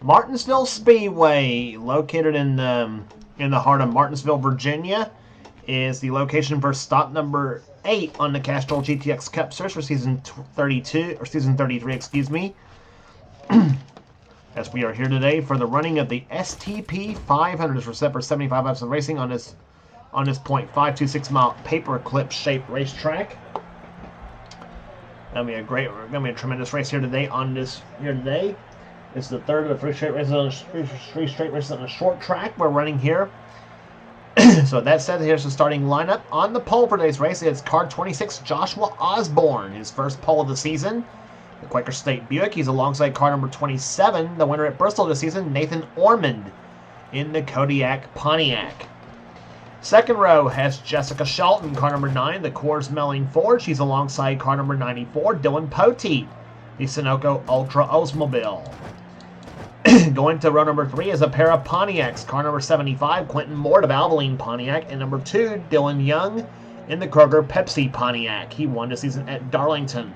Martinsville Speedway, located in the heart of Martinsville, Virginia, is the location for stop number 8 on the Castrol GTX Cup Series for season 33, excuse me. As we are here today for the running of the STP 500, we're set for 75 laps of racing on this 0.526 mile paperclip shaped racetrack. Gonna be a tremendous race here today. It's the third of the three straight races on a short track we're running here. So that said, here's the starting lineup. On the pole for today's race, it's car 26, Joshua Osborne, his first pole of the season. The Quaker State Buick. He's alongside car number 27, the winner at Bristol this season, Nathan Ormond, in the Kodiak Pontiac. Second row has Jessica Shelton, car number 9, the Coors Melling Ford. She's alongside car number 94, Dylan Poteet, the Sunoco Ultra Oldsmobile. Going to row number 3 is a pair of Pontiacs, car number 75, Quentin Moore of Valvoline Pontiac, and number 2, Dylan Young, in the Kroger Pepsi Pontiac. He won this season at Darlington.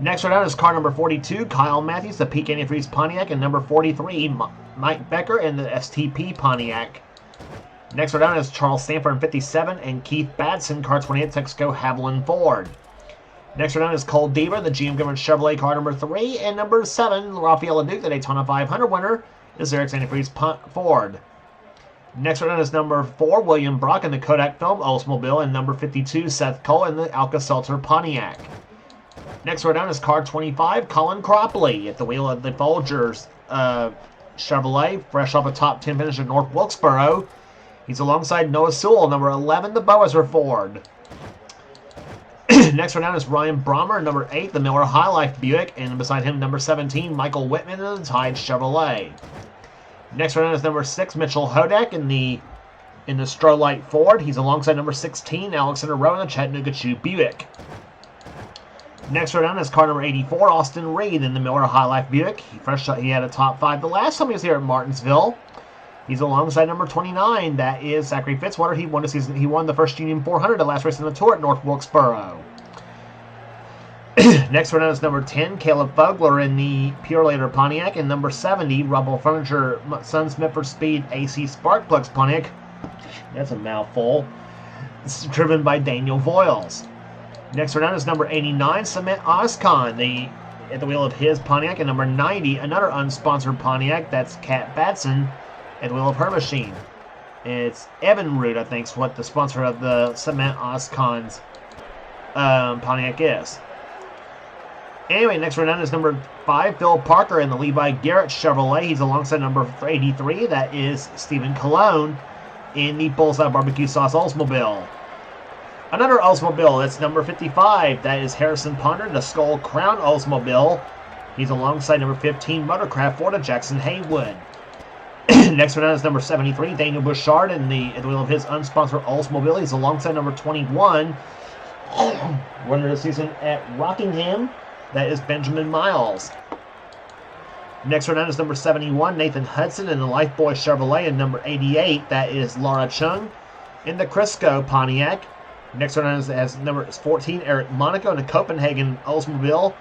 Next right out is car number 42, Kyle Matthews, the Peak Antifreeze Pontiac, and number 43, Mike Becker in the STP Pontiac. Next right out is Charles Stanford in 57, and Keith Batson, car 28, Texaco Haviland Ford. Next right out is Cole Deaver, the GM Government Chevrolet, car number 3, and number 7, Rafael Leduc, the Daytona 500 winner, is Eric's Antifreeze Ford. Next right out is number 4, William Brock in the Kodak Film Oldsmobile, and number 52, Seth Cole in the Alka-Seltzer Pontiac. Next right down is car 25, Colin Cropley at the wheel of the Folgers Chevrolet, fresh off a top 10 finish at North Wilkesboro. He's alongside Noah Sewell, number 11, the Boazer Ford. Next right down is Ryan Brommer, number 8, the Miller High Life Buick, and beside him, number 17, Michael Whitman in the Tide Chevrolet. Next right down is number 6, Mitchell Hodak in the Strohlight Ford. He's alongside number 16, Alexander Rowe in the Chattanooga Chew Buick. Next right down is car number 84, Austin Reed in the Miller High Life Buick. He had a top 5 the last time he was here at Martinsville. He's alongside number 29, that is Zachary Fitzwater. He won the first Union 400, the last race in the tour at North Wilkesboro. Next right down is number 10, Caleb Fogler in the Pure Later Pontiac, and number 70, Rubble Furniture Sun Smithford Speed AC Sparkplugs Pontiac. That's a mouthful. It's driven by Daniel Voiles. Next right down is number 89, Cement Oscon, at the wheel of his Pontiac, and number 90, another unsponsored Pontiac, that's Kat Batson, at the wheel of her machine. It's Evan Root, I think, is what the sponsor of the Cement Oscon's Pontiac is. Anyway, next right down is number 5, Phil Parker in the Levi Garrett Chevrolet. He's alongside number 83, that is Stephen Colon in the Bullseye Barbecue Sauce Oldsmobile. Another Oldsmobile, that's number 55. That is Harrison Ponder, the Skull Crown Oldsmobile. He's alongside number 15, Motorcraft Ford of Jackson Haywood. Next one down is number 73, Daniel Bouchard at the wheel of his unsponsored Oldsmobile. He's alongside number 21, winner of the season at Rockingham. That is Benjamin Miles. Next one down is number 71, Nathan Hudson in the Lifeboy Chevrolet. And number 88, that is Laura Chung in the Crisco Pontiac. Next one has number 14, Eric Monaco in the Copenhagen Oldsmobile,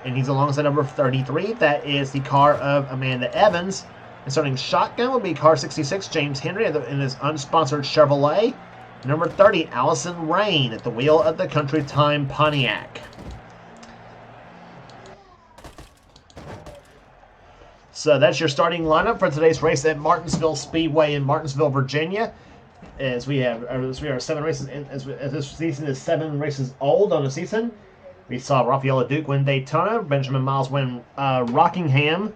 and he's alongside number 33. That is the car of Amanda Evans. And starting shotgun will be car 66, James Henry in his unsponsored Chevrolet. Number 30, Allison Rain at the wheel of the Country Time Pontiac. So that's your starting lineup for today's race at Martinsville Speedway in Martinsville, Virginia. As we are 7 races in, as this season is 7 races old on the season. We saw Rafael Leduc win Daytona, Benjamin Miles win Rockingham,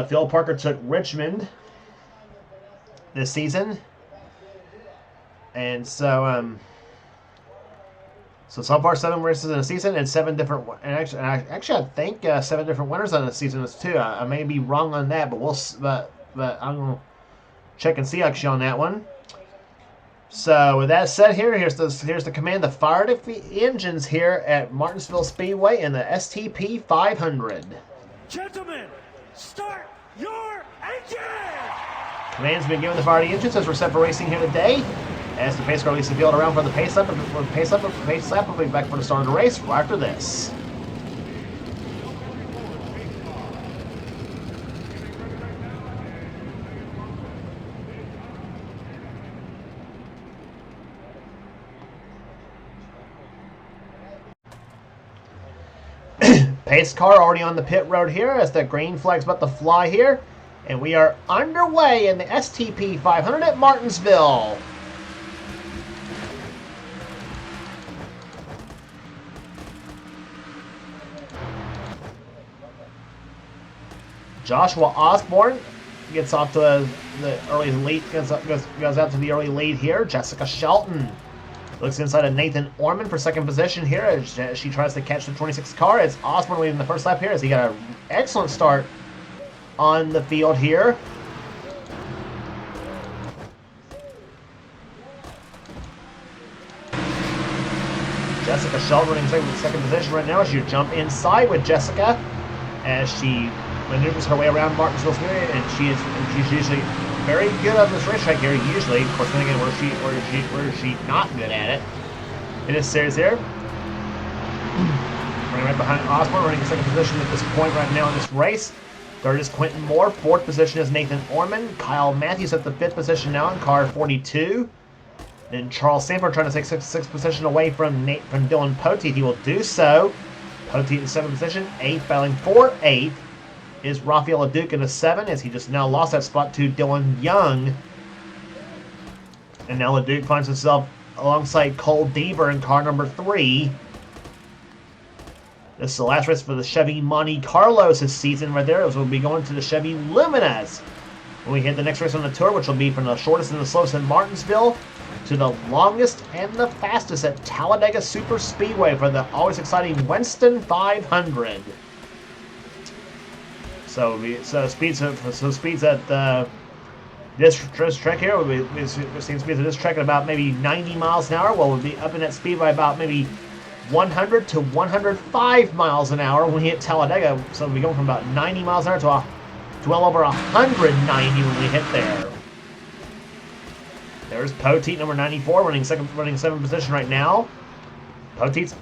Phil Parker took Richmond this season, and so far 7 races in a season and 7 different. And actually, I think 7 different winners on the season too. I may be wrong on that, but I'm gonna check and see actually on that one. So with that said, here's the command to fire the engines here at Martinsville Speedway in the STP 500. Gentlemen, start your engine! Command's been given to fire the engines as we're set for racing here today. As the pace car releases the field around for the pace lap, we'll be back for the start of the race right after this. pace car already on the pit road here as the green flag's about to fly here. And we are underway in the STP 500 at Martinsville. Joshua Osborne gets off to the early lead, goes out to the early lead here. Jessica Shelton looks inside of Nathan Orman for second position here as she tries to catch the 26 car. It's Osborne leading the first lap here as he got an excellent start on the field here. Jessica Shelton running second position right now as you jump inside with Jessica as she maneuvers her way around Martinsville's area, and she's usually very good on this racetrack here. Usually, of course, then again, where is she not good at it in this series here? Running right behind Osborne, running in second position at this point right now in this race. Third is Quentin Moore. Fourth position is Nathan Orman. Kyle Matthews at the fifth position now in car 42. Then Charles Sanford trying to take sixth position away from Dylan Poteet. He will do so. Poteet in seventh position. Eighth, battling for eighth, is Rafael LeDuc in the 7 as he just now lost that spot to Dylan Young. And now LeDuc finds himself alongside Cole Deaver in car number 3. This is the last race for the Chevy Monte Carlos this season right there, as we'll be going to the Chevy Luminas when we hit the next race on the tour, which will be from the shortest and the slowest in Martinsville to the longest and the fastest at Talladega Super Speedway for the always exciting Winston 500. So speeds at this track here. We've seen speeds at this track at about maybe 90 miles an hour. Well, we'll be up in that speed by about maybe 100 to 105 miles an hour when we hit Talladega. So we'll be going from about 90 miles an hour to well over 190 when we hit there. There's Poteet, number 94, running seventh position right now. Poteet's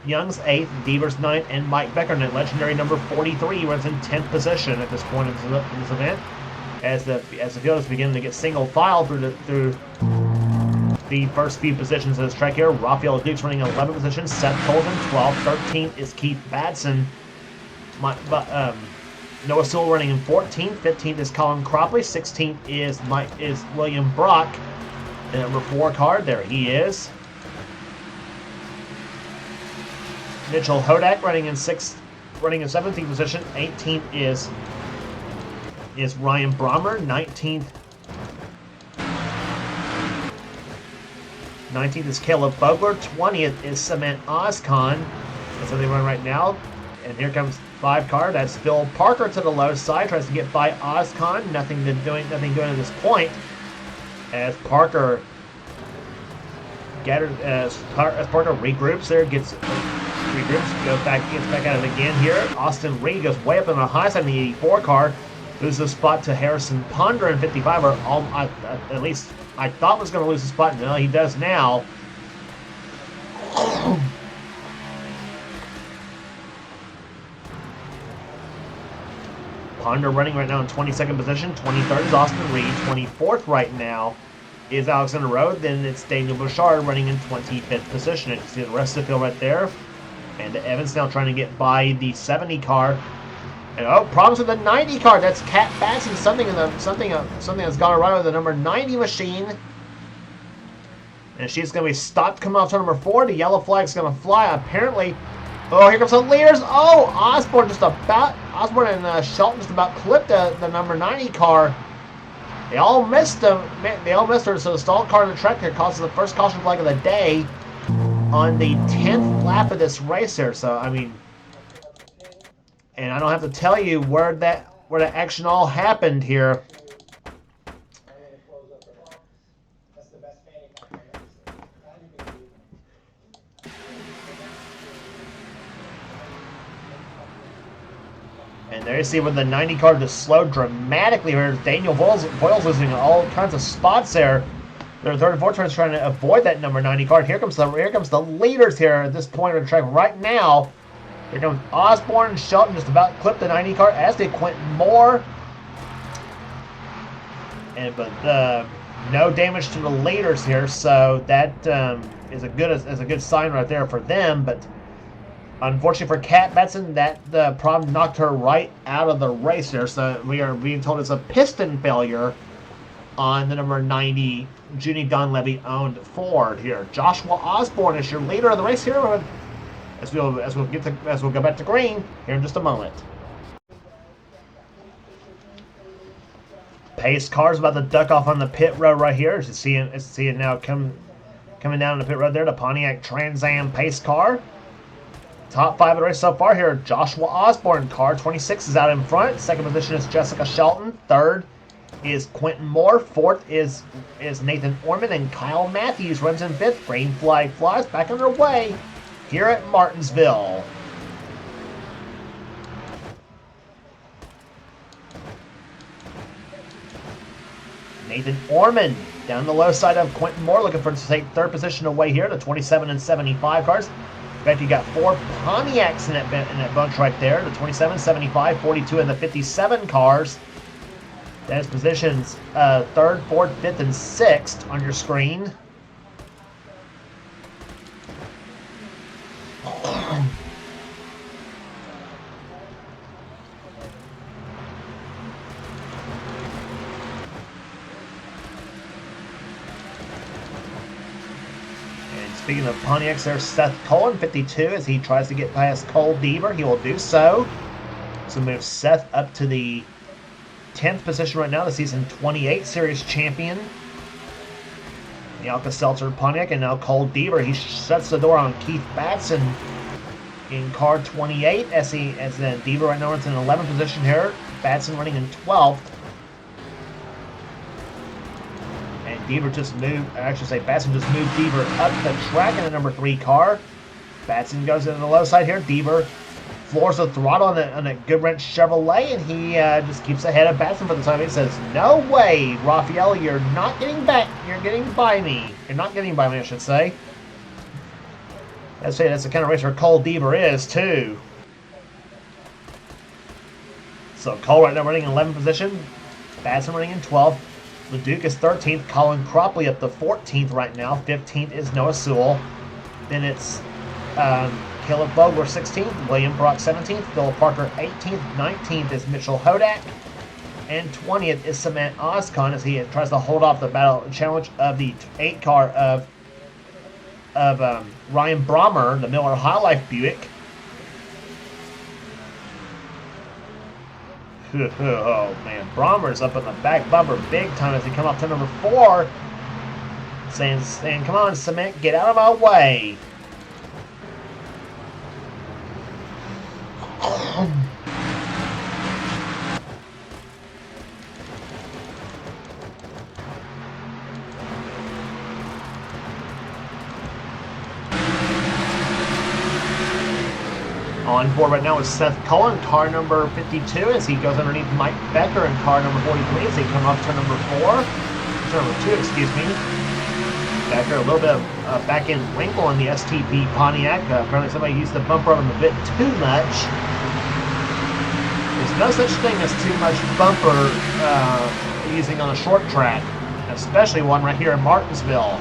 Young's 8th, Deaver's 9th, and Mike Becker, legendary number 43, runs in 10th position at this point in this event. As the field is beginning to get single file through the first few positions of this track here. Rafael LeDuc's running 11th position, Seth Colvin 12th, 13th is Keith Batson. Noah Sewell running in 14th, 15th is Colin Cropley, 16th is William Brock. The number 4 car, there he is. Mitchell Hodak running in 17th position. 18th is Ryan Brommer. 19th is Caleb Bogler. 20th is Cement Ozcon. That's how they run right now. And here comes 5 car. That's Phil Parker to the low side. Tries to get by Ozcon. Nothing doing at this point. As Parker regroups there, gets back at it again here. Austin Reed goes way up on the high side in the 84 car, loses a spot to Harrison Ponder in 55, or at least I thought was going to lose a spot. No, he does now. Ponder running right now in 22nd position. 23rd is Austin Reed. 24th right now is Alexander Rowe. Then it's Daniel Bouchard running in 25th position. And you see the rest of the field right there. And Evans now trying to get by the 70 car. And problems with the 90 car. That's Kat Batson. Something that's gone awry with the number 90 machine. And she's going to be stopped coming off to number 4. The yellow flag's going to fly. Apparently, here comes the leaders. Osborne and Shelton just about clipped the number 90 car. They all missed them. They all missed her. So the stalled car in the track here causes the first caution flag of the day on the 10th lap of this race here. So I mean, and I don't have to tell you where that action all happened here. And there you see when the 90 car just slowed dramatically. Where Daniel Boyle's losing all kinds of spots there. Their third and fourth turns trying to avoid that number 90 car. Here comes the leaders here at this point of the track right now. Here comes Osborne and Shelton just about clipped the 90 car, as did Quentin Moore. But no damage to the leaders here, so that is a good sign right there for them. But Unfortunately for Kat Batson, that the problem knocked her right out of the race here. So we are being told it's a piston failure on the number 90 Junie Donlevy owned Ford here. Joshua Osborne is your leader of the race here. As we'll go back to green here in just a moment. Pace car's about to duck off on the pit road right here. As you see it now coming down the pit road there. The Pontiac Trans Am pace car. Top 5 of the race so far here. Joshua Osborne, car 26 is out in front. Second position is Jessica Shelton. Third is Quentin Moore. Fourth is Nathan Orman, and Kyle Matthews runs in fifth. Green flag flies back underway here at Martinsville. Nathan Orman down the low side of Quentin Moore, looking for to take third position away here. The 27 and 75 cars. In fact, you got 4 Pontiacs in that bunch right there. The 27, 75, 42, and the 57 cars. That is positions 3rd, 4th, 5th, and 6th on your screen. Speaking of Pontiacs, there's Seth Cullen, 52, as he tries to get past Cole Deaver. He will do so. So moves Seth up to the 10th position right now, the season 28 series champion. The Alka-Seltzer Pontiac, and now Cole Deaver. He shuts the door on Keith Batson in car 28, as Deaver right now runs in 11th position here. Batson running in 12th. Deaver just moved, Batson just moved Deaver up the track in the number 3 car. Batson goes into the low side here. Deaver floors the throttle on a Goodwrench Chevrolet, and he just keeps ahead of Batson for the time. He says, "No way, Raphael, you're not getting back. You're getting by me. You're not getting by me, I should say." That's the kind of racer Cole Deaver is too. So Cole right now running in 11th position. Batson running in 12th. LeDuc is 13th. Colin Cropley up to 14th right now. 15th is Noah Sewell. Then it's Caleb Vogler 16th. William Brock 17th. Phil Parker 18th. 19th is Mitchell Hodak. And 20th is Samant Ozcon as he tries to hold off the battle challenge of the 8 car of Ryan Brommer, the Miller High Life Buick. Oh man, Brommer's up in the back bumper big time as he come up to number 4, saying, "Come on, Cement, get out of my way." On board right now is Seth Cullen, car number 52, as he goes underneath Mike Becker in car number 43 as they come up to number 2, excuse me. Becker, a little bit of back-end wrinkle in the STP Pontiac. Apparently somebody used the bumper on him a bit too much. There's no such thing as too much bumper using on a short track, especially one right here in Martinsville.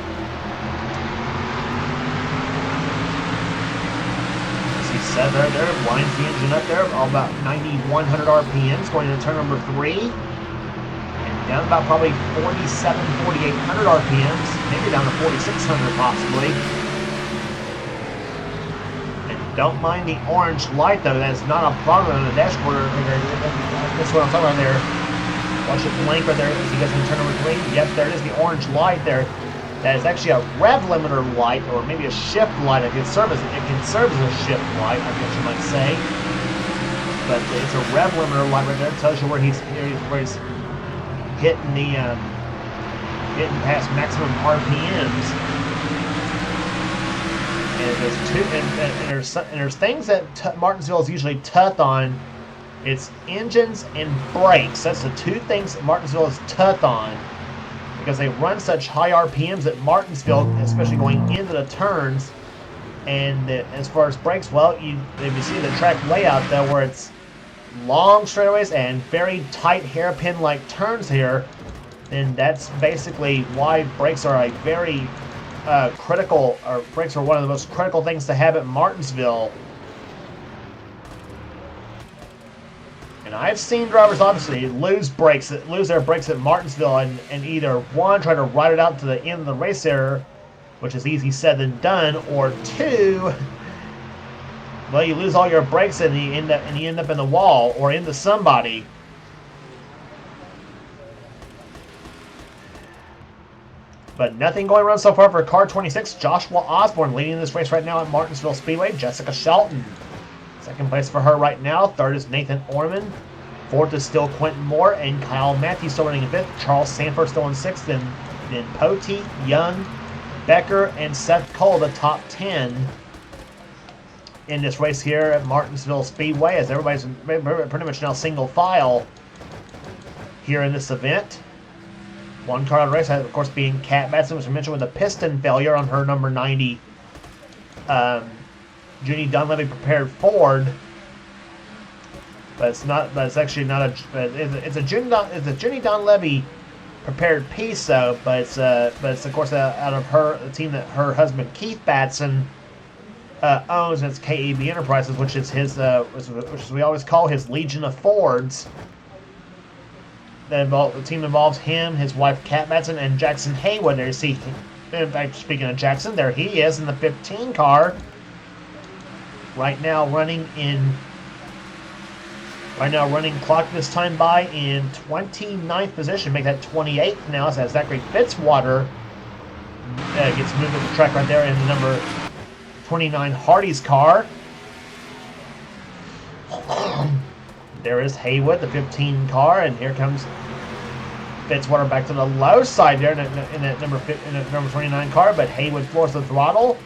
Set there, winds the engine up there, all about 9,100 RPMs, going into turn number 3, and down about probably 4,800 RPMs, maybe down to 4,600 possibly. And don't mind the orange light though, that's not a problem on the dashboard. That's what I'm talking about there. Watch it blink right there as you guys in turn number 3. Yep, there it is, the orange light there. That is actually a rev limiter light, or maybe a shift light. It can serve as a shift light, I guess you might say. But it's a rev limiter light right there. It tells you where he's hitting hitting past maximum RPMs. And there's things that Martinsville is usually tough on. It's engines and brakes. That's the 2 things that Martinsville is tough on, because they run such high RPMs at Martinsville, especially going into the turns. And as far as brakes, well, if you see the track layout though, where it's long straightaways and very tight hairpin-like turns here, then that's basically why brakes are a very brakes are one of the most critical things to have at Martinsville, And I've seen drivers obviously lose their brakes at Martinsville and either one try to ride it out to the end of the race there, which is easy said than done, or two, well, you lose all your brakes and you end up in the wall or into somebody. But nothing going around so far for car 26. Joshua Osborne leading this race right now at Martinsville Speedway. Jessica Shelton, second place for her right now. Third is Nathan Orman. Fourth is still Quentin Moore, and Kyle Matthews still running in fifth. Charles Sanford still in sixth. Then Pote, Young, Becker, and Seth Cole, the top 10 in this race here at Martinsville Speedway, as everybody's pretty much now single file here in this event. One car on the race, of course, being Kat Madsen, which I mentioned with a piston failure on her number 90 Junie Dunleavy prepared Ford. But it's not. But it's actually not a. It's a Junie Dunleavy prepared piece, though. But it's of course out of the team that her husband Keith Batson owns. And it's KEB Enterprises, which is his, which we always call his Legion of Fords. The team involves him, his wife Kat Batson, and Jackson Haywood. There you see. In fact, speaking of Jackson, there he is in the 15 car. Right now running clock this time by in 29th position. Make that 28th now, as Zachary Fitzwater gets moved to the track right there in the number 29 Hardy's car. There is Haywood, the 15 car, and here comes Fitzwater back to the low side there in that number 29 car, but Haywood floors the throttle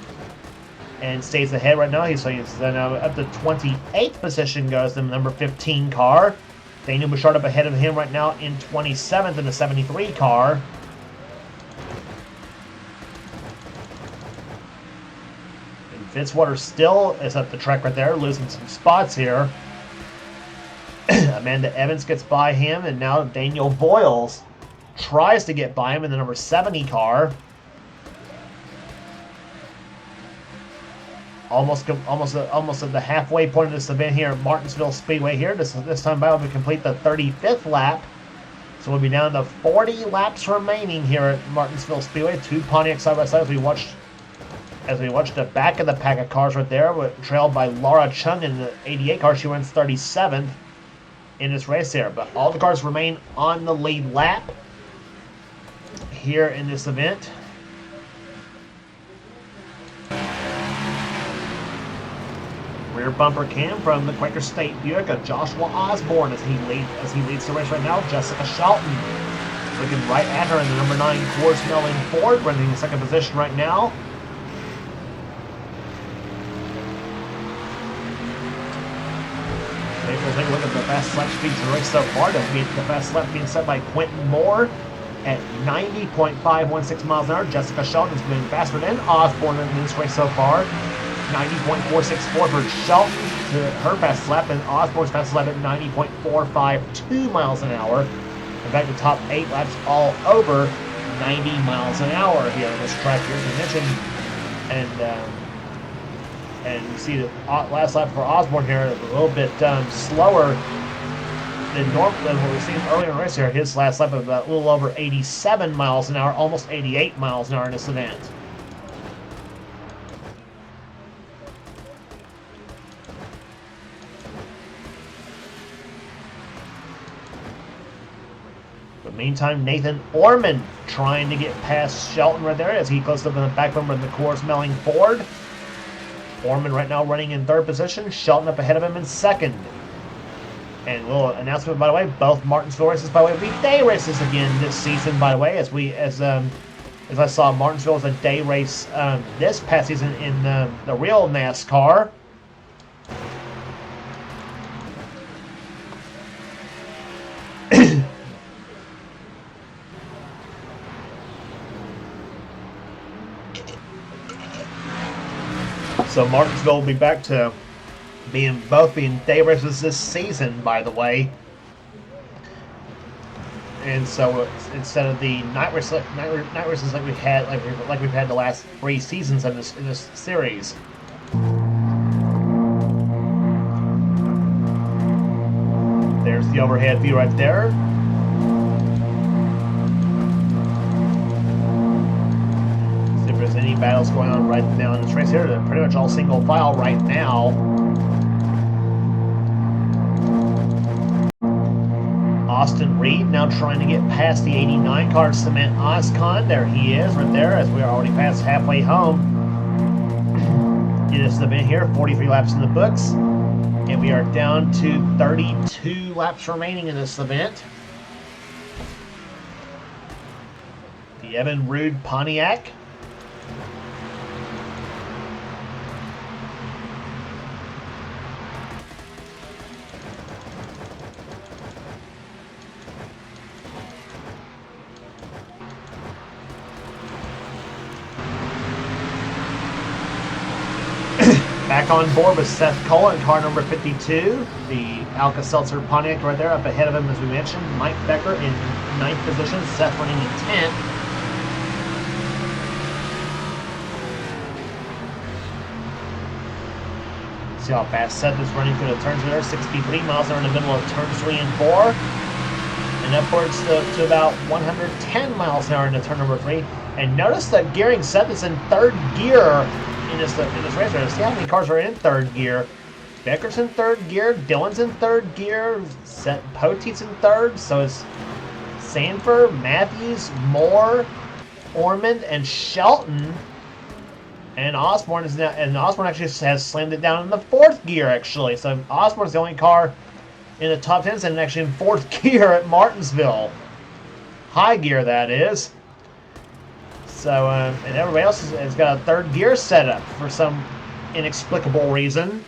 and stays ahead right now. He's now up to 28th position goes the number 15 car. Daniel Bouchard up ahead of him right now in 27th in the 73 car. And Fitzwater still is up the track right there, losing some spots here. Amanda Evans gets by him, and now Daniel Boyles tries to get by him in the number 70 car. Almost at the halfway point of this event here at Martinsville Speedway here. This time by we complete the 35th lap. So we'll be down to 40 laps remaining here at Martinsville Speedway. Two Pontiacs side by side as we watched the back of the pack of cars right there, trailed by Laura Chung in the 88 car. She runs 37th in this race here. But all the cars remain on the lead lap here in this event. Rear bumper cam from the Quaker State Buick of Joshua Osborne as he leads the race right now. Jessica Shelton looking right at her in the number 9 Coors Melling Ford, running in second position right now. We'll take a look at the fast lap speeds in the race so far. The fast lap being set by Quentin Moore at 90.516 miles an hour. Jessica Shelton's been faster than Osborne in this race so far. 90.464 for Shelton to her fastest lap, and Osborne's fastest lap at 90.452 miles an hour. In fact, the top 8 laps all over 90 miles an hour here on this track here, as I mentioned. And you see the last lap for Osborne here a little bit slower than what we've seen earlier in the race here. His last lap of a little over 87 miles an hour, almost 88 miles an hour in this event. Meantime, Nathan Orman trying to get past Shelton right there as he closes up in the back bumper in the Coors Melling Ford. Orman right now running in third position. Shelton up ahead of him in second. And a little announcement, by the way, both Martinsville races, by the way, will be day races again this season, by the way, as I saw Martinsville as a day race this past season in the real NASCAR. So Martinsville will be back to being day races this season, by the way. And so instead of the night races like we've had the last 3 seasons in this series. There's the overhead view right there. See if there's any battles going on right now in this race here. They're pretty much all single file right now. Austin Reed now trying to get past the 89 car Cement Oscon. There he is right there as we are already past halfway home. In this event here, 43 laps in the books. And we are down to 32 laps remaining in this event. The Evan Rude Pontiac. Back on board with Seth Cole in car number 52. The Alka-Seltzer Pontiac right there. Up ahead of him, as we mentioned, Mike Becker in 9th position. Seth running in 10th. See how fast Seth is running through the turns there. 63 miles an hour in the middle of turns 3 and 4. And upwards to about 110 miles an hour into turn number 3. And notice that gearing Seth is in 3rd gear in this race. See how many cars are in 3rd gear. Becker's in 3rd gear. Dillon's in 3rd gear. Poteet's in 3rd. So it's Sanford, Matthews, Moore, Ormond, and Shelton. And Osborne is now. And Osborne actually has slammed it down in the 4th gear actually. So Osborne's the only car in the top 10 and actually in 4th gear at Martinsville. High gear, that is. So, and everybody else has got a 3rd gear set up for some inexplicable reason.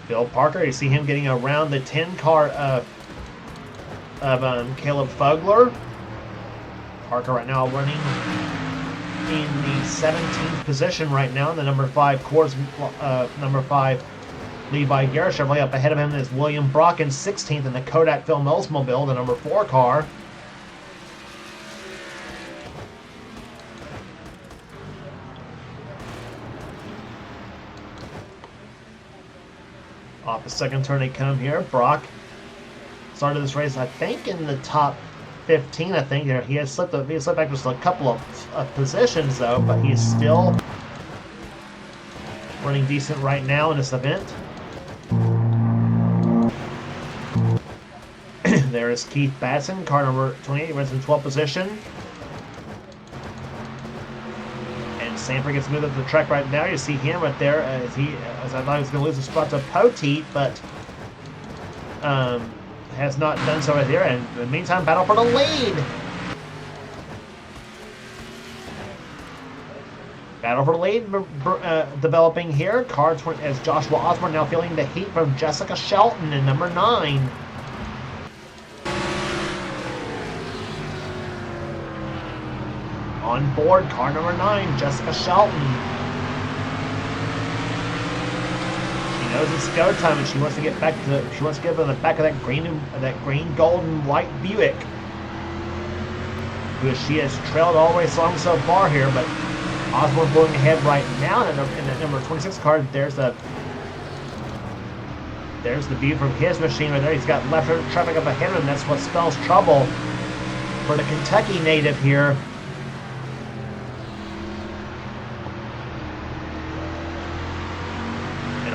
Bill Parker, you see him getting around the 10 car of Caleb Fogler. Parker right now running in the 17th position right now in the number 5 Coors, number 5 Levi Garrett Chevrolet. Up ahead of him is William Brock in 16th in the Kodak Phil Oldsmobile, the number 4 car. Off the second turn they come here. Brock started this race, I think, in the top 15. I think he has slipped back just a couple of positions though, but he's still running decent right now in this event. There is Keith Batson, car number 28, he runs in 12th position. And Sanford gets moved up the track right now. You see him right there as I thought he was going to lose a spot to Poteet, but has not done so right there. And in the meantime, battle for the lead. Battle for the lead developing here. Car 20, as Joshua Osborne now feeling the heat from Jessica Shelton in number 9. On board, car number 9, Jessica Shelton. She knows it's go time, and she wants to get back to. She wants to get to the back of that green, gold, and white Buick, because she has trailed all the way along so far here. But Osborne going ahead right now in the number 26 car. There's the view from his machine right there. He's got left traffic up ahead of him. That's what spells trouble for the Kentucky native here.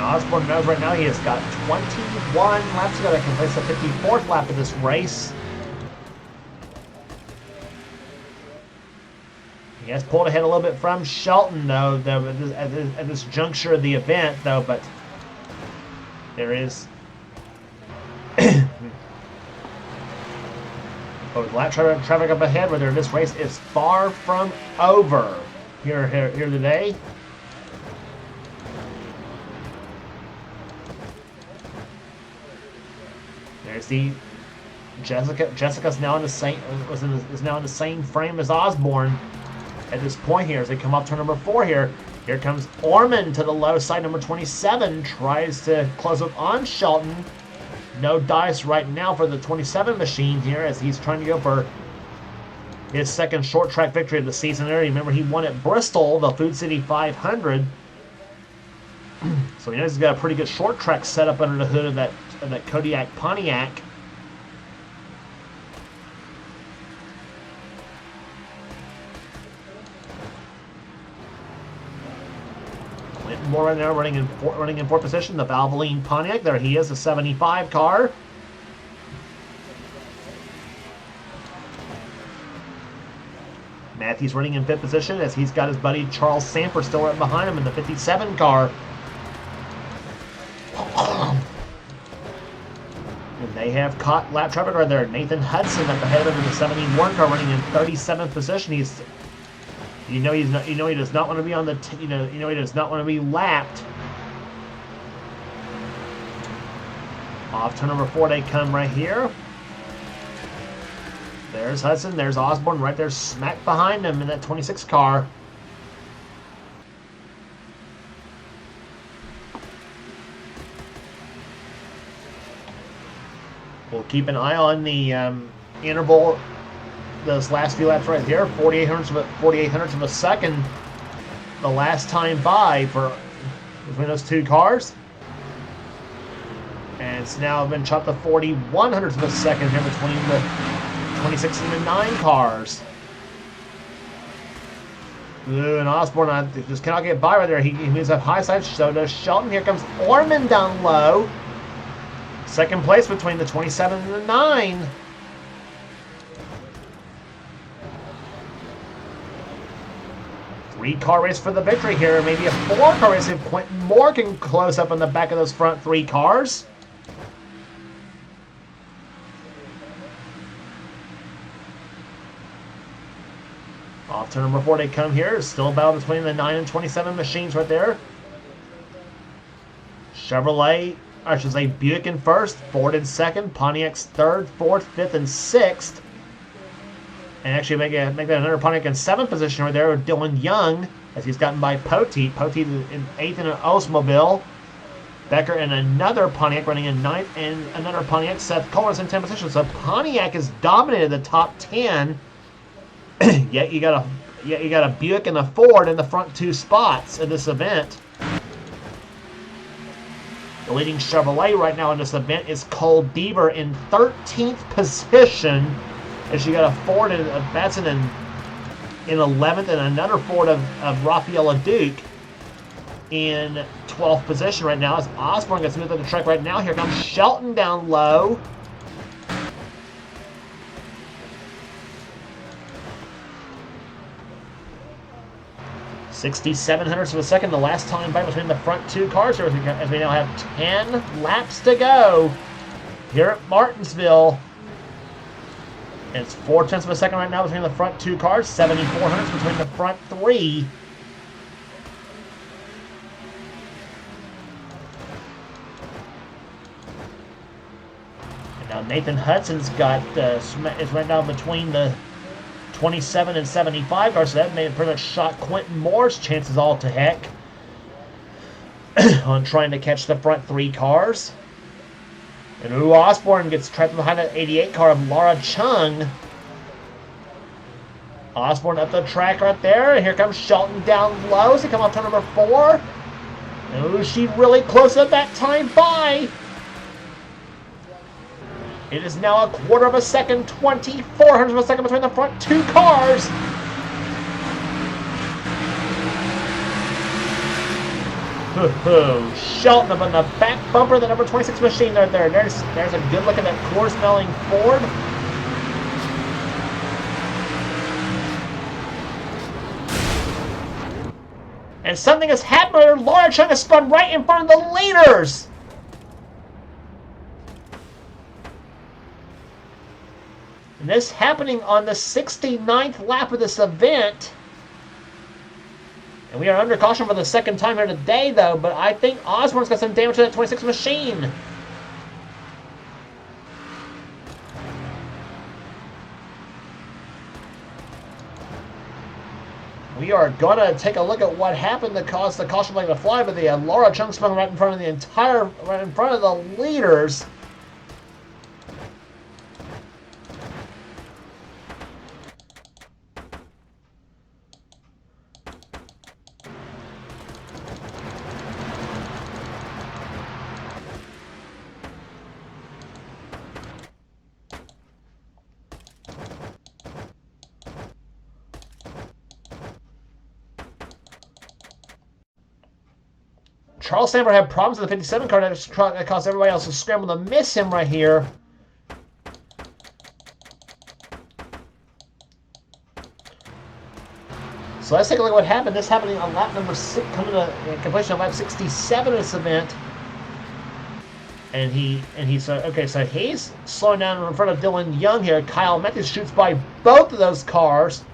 Osborne knows right now he has got 21 laps to go that can place the 54th lap of this race. He has pulled ahead a little bit from Shelton, though, at this juncture of the event, though, but there is lap traffic up ahead, whether this race is far from over here today. There's the Jessica's now in the same is now in the same frame as Osborne at this point here as they come up to number 4 here. Here comes Ormond to the low side, number 27, tries to close up on Shelton. No dice right now for the 27 machine here as he's trying to go for his second short track victory of the season there. Remember, he won at Bristol, the Food City 500. So he knows he's got a pretty good short track setup under the hood of that Kodiak Pontiac. Clinton Moore right now running in fourth position. The Valvoline Pontiac, there he is, the 75 car. Matthews running in fifth position as he's got his buddy Charles Samper still right behind him in the 57 car. And they have caught lap traffic right there. Nathan Hudson at the head of him in the 71 car running in 37th position. He does not want to be on the he does not want to be lapped. Off turn number 4 they come right here. There's Hudson, there's Osborne right there smack behind him in that 26 car. We'll keep an eye on the interval, those last few laps right here, 4800ths of a second the last time by between those two cars. And it's now been chopped to 4100ths of a second here between the 26 and the 9 cars. Ooh, and Osborne just cannot get by right there. He moves up high side, so does Shelton. Here comes Orman down low. Second place between the 27 and the 9. Three-car race for the victory here. Maybe a 4-car race if Quentin Moore can close up on the back of those front 3 cars. Off turn number 4 they come here. Still a battle between the 9 and 27 machines right there. Chevrolet, I should say Buick in first, Ford in second, Pontiac's third, fourth, fifth, and sixth. And actually make that another Pontiac in 7th position right there with Dylan Young as he's gotten by Poteet. Poteet in 8th in an Oldsmobile. Becker in another Pontiac running in 9th, and another Pontiac. Seth Coors in 10th position. So Pontiac has dominated the top 10. Yet you got a Buick and a Ford in the front 2 spots in this event. The leading Chevrolet right now in this event is Cole Deaver in 13th position. As you got a Ford and a Batson in 11th, and another Ford of Rafael Duke in 12th position right now. As Osborne gets moved on the track right now. Here comes Shelton down low. .67 of a second, the last time by between the front 2 cars, as we now have 10 laps to go here at Martinsville. And it's 0.4 of a second right now between the front 2 cars, 0.74 between the front 3. And now Nathan Hudson's got is right now between the 27 and 75 cars, so that may have pretty much shot Quentin Moore's chances all to heck on trying to catch the front 3 cars. And Osborne gets trapped behind that 88 car of Laura Chung. Osborne up the track right there. And here comes Shelton down low as they come off turn number 4. And she really close at that time by. It is now a 1/4 of a second, 0.24 of a second between the front 2 cars. Shelton up on the back bumper of the number 26 machine right there. There's a good look at that Coors-smelling Ford. And something has happened there. Laura Chung has spun right in front of the leaders. And this happening on the 69th lap of this event. And we are under caution for the second time here today, though. But I think Osborne's got some damage to that 26 machine. We are going to take a look at what happened that caused the caution flag to fly. But the Laura Chung spun right in front of right in front of the leaders. Charles Sanford had problems with the 57 car that caused everybody else to scramble to miss him right here. So let's take a look at what happened. This happening on lap number 6, coming to completion of lap 67 of this event. And he's okay, so he's slowing down in front of Dylan Young here. Kyle Matthews shoots by both of those cars.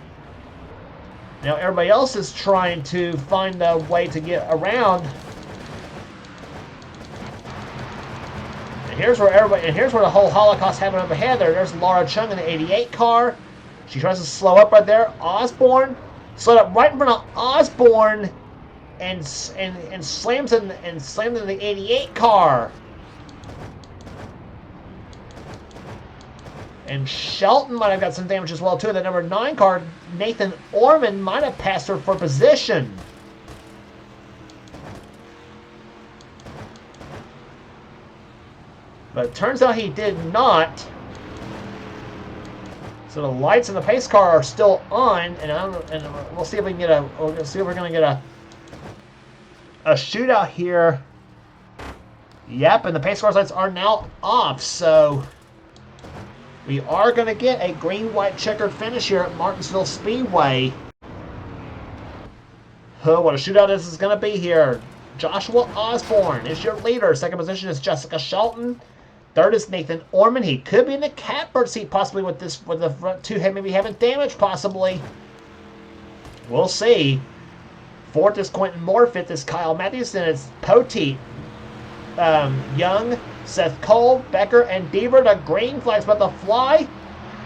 Now everybody else is trying to find a way to get around. And here's where the whole Holocaust happened up ahead there. There's Laura Chung in the 88 car. She tries to slow up right there. Osborne slowed up right in front of Osborne and slams in the 88 car. And Shelton might have got some damage as well too. The number 9 car, Nathan Orman, might have passed her for position. But it turns out he did not. So the lights in the pace car are still on, and we'll see if we can get we're gonna get a shootout here. Yep, and the pace car's lights are now off, so we are gonna get a green-white checkered finish here at Martinsville Speedway. Oh, what a shootout this is gonna be here. Joshua Osborne is your leader. Second position is Jessica Shelton. Third is Nathan Orman. He could be in the catbird seat possibly with the front two maybe having damage possibly. We'll see. Fourth is Quentin Moore. Fifth is Kyle Matthews. And it's Poteet, Young, Seth Cole, Becker, and Deaver. The green flag's about to fly.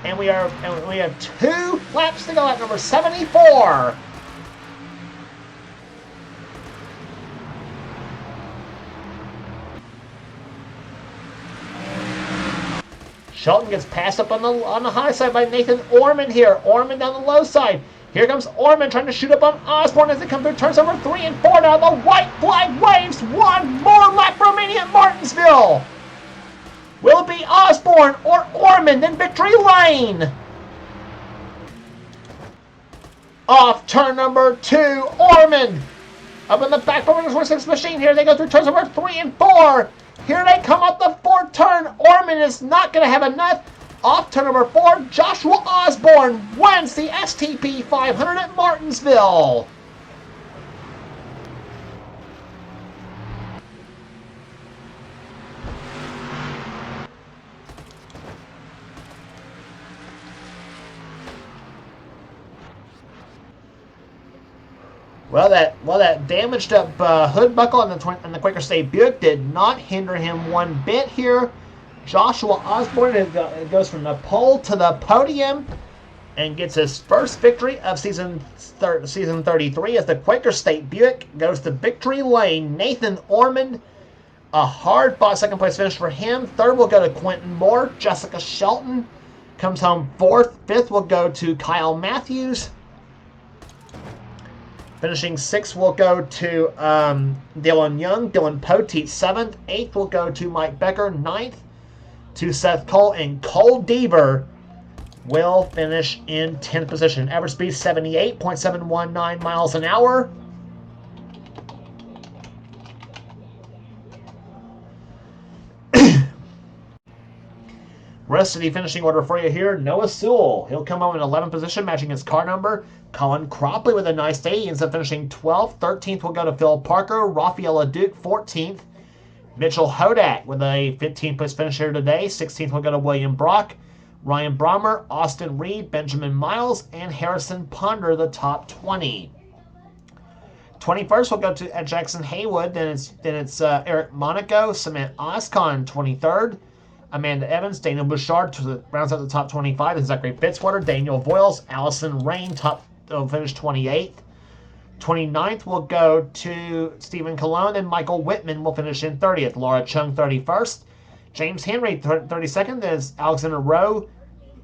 And we have 2 laps to go at number 74. Shelton gets passed up on the high side by Nathan Orman here. Orman down the low side. Here comes Orman trying to shoot up on Osborne as they come through turns number 3 and 4. Now the white flag waves. One more lap remaining at Martinsville. Will it be Osborne or Orman in victory lane? Off turn number 2, Orman. Up in the back of the 26 machine here. They go through turns number 3 and 4. Here they come up the 4th turn. Orman is not going to have enough. Off turn number 4, Joshua Osborne wins the STP 500 at Martinsville. Well, that damaged up hood buckle on the Quaker State Buick did not hinder him one bit here. Joshua Osborne goes from the pole to the podium and gets his first victory of season 33 as the Quaker State Buick goes to victory lane. Nathan Orman, a hard-fought second place finish for him. Third will go to Quentin Moore. Jessica Shelton comes home 4th. 5th will go to Kyle Matthews. Finishing 6th will go to Dylan Young. Dylan Poteet 7th. 8th will go to Mike Becker. 9th to Seth Cole. And Cole Deaver will finish in 10th position. Average speed 78.719 miles an hour. Rest of the finishing order for you here. Noah Sewell. He'll come home in 11th position, matching his car number. Colin Cropley with a nice day. He ends up finishing 12th. 13th will go to Phil Parker. Rafael LeDuc, 14th. Mitchell Hodak with a 15th place finish here today. 16th will go to William Brock. Ryan Brommer, Austin Reed, Benjamin Miles, and Harrison Ponder, the top 20. 21st will go to Jackson Haywood. Then it's Eric Monaco, Cement Oscon, 23rd. Amanda Evans, Daniel Bouchard rounds out the top 25. And Zachary Fitzwater, Daniel Voiles, Allison Rain will finish 28th. 29th will go to Stephen Colon, and Michael Whitman will finish in 30th. Laura Chung 31st. James Henry 32nd. There's Alexander Rowe,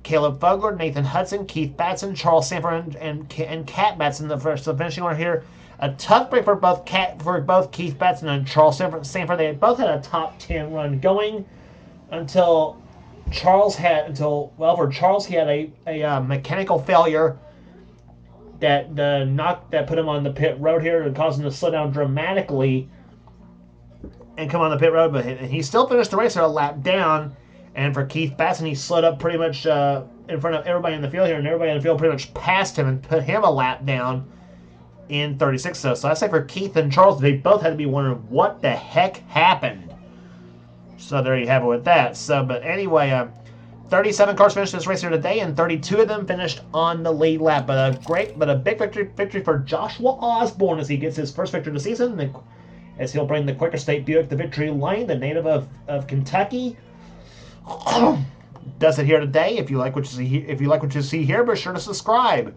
Caleb Fogler, Nathan Hudson, Keith Batson, Charles Sanford, and Kat Batson. The finishing order here. A tough break for both Keith Batson and Charles Sanford. They both had a top 10 run going. Until Charles had he had a mechanical failure that put him on the pit road here and caused him to slow down dramatically. and come on the pit road, but he still finished the race a lap down. And for Keith Batson, he slid up pretty much in front of everybody in the field here, and everybody in the field pretty much passed him and put him a lap down in 36. So I say for Keith and Charles, they both had to be wondering what the heck happened. So there you have it with that. So, but anyway, 37 cars finished this race here today, and 32 of them finished on the lead lap. But a big victory for Joshua Osborne as he gets his first victory of the season, as he'll bring the Quaker State Buick to victory lane. The native of Kentucky does it here today. If you like what you see here, be sure to subscribe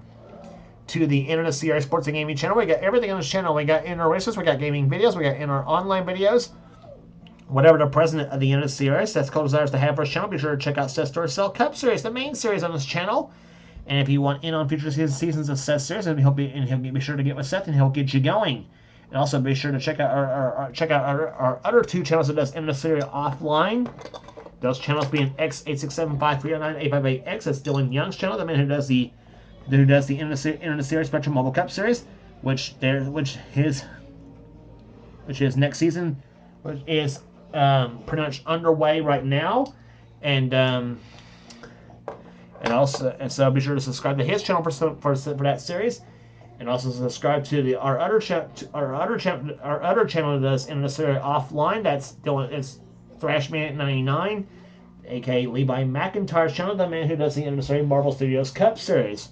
to the NNSCRA Sports and Gaming channel. We got everything on this channel. We got inner races, we got gaming videos, we got inner online videos. Whatever the president of the NNSCRA that's called desires to have for his channel, be sure to check out STROHS Cup Series, the main series on this channel. And if you want in on future seasons of Seth Series, he'll be sure to get with Seth, and he'll get you going. And also be sure to check out our other two channels that does NNSCRA offline. Those channels being X8675398588X, that's Dylan Young's channel, the man who does the NNSCRA Spectrum Mobile Cup Series, which his next season, which is pretty much underway right now, and so be sure to subscribe to his channel for that series, and also subscribe to our other channel that does NNSCRA offline. That's Dylan. It's Thrashman99, aka Levi McIntyre's channel, the man who does the NNSCRA Marvel Studios Cup Series.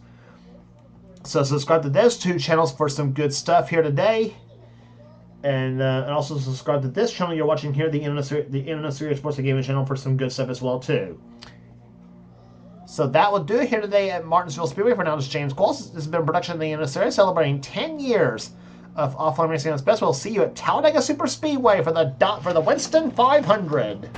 So subscribe to those two channels for some good stuff here today. And also subscribe to this channel you're watching here, the NNSCRA Sports and Gaming channel, for some good stuff as well, too. So that will do it here today at Martinsville Speedway. For now, this is James Qualls. This has been a production of the NNSCRA, celebrating 10 years of offline racing at its best. We'll see you at Talladega Super Speedway for the Winston 500.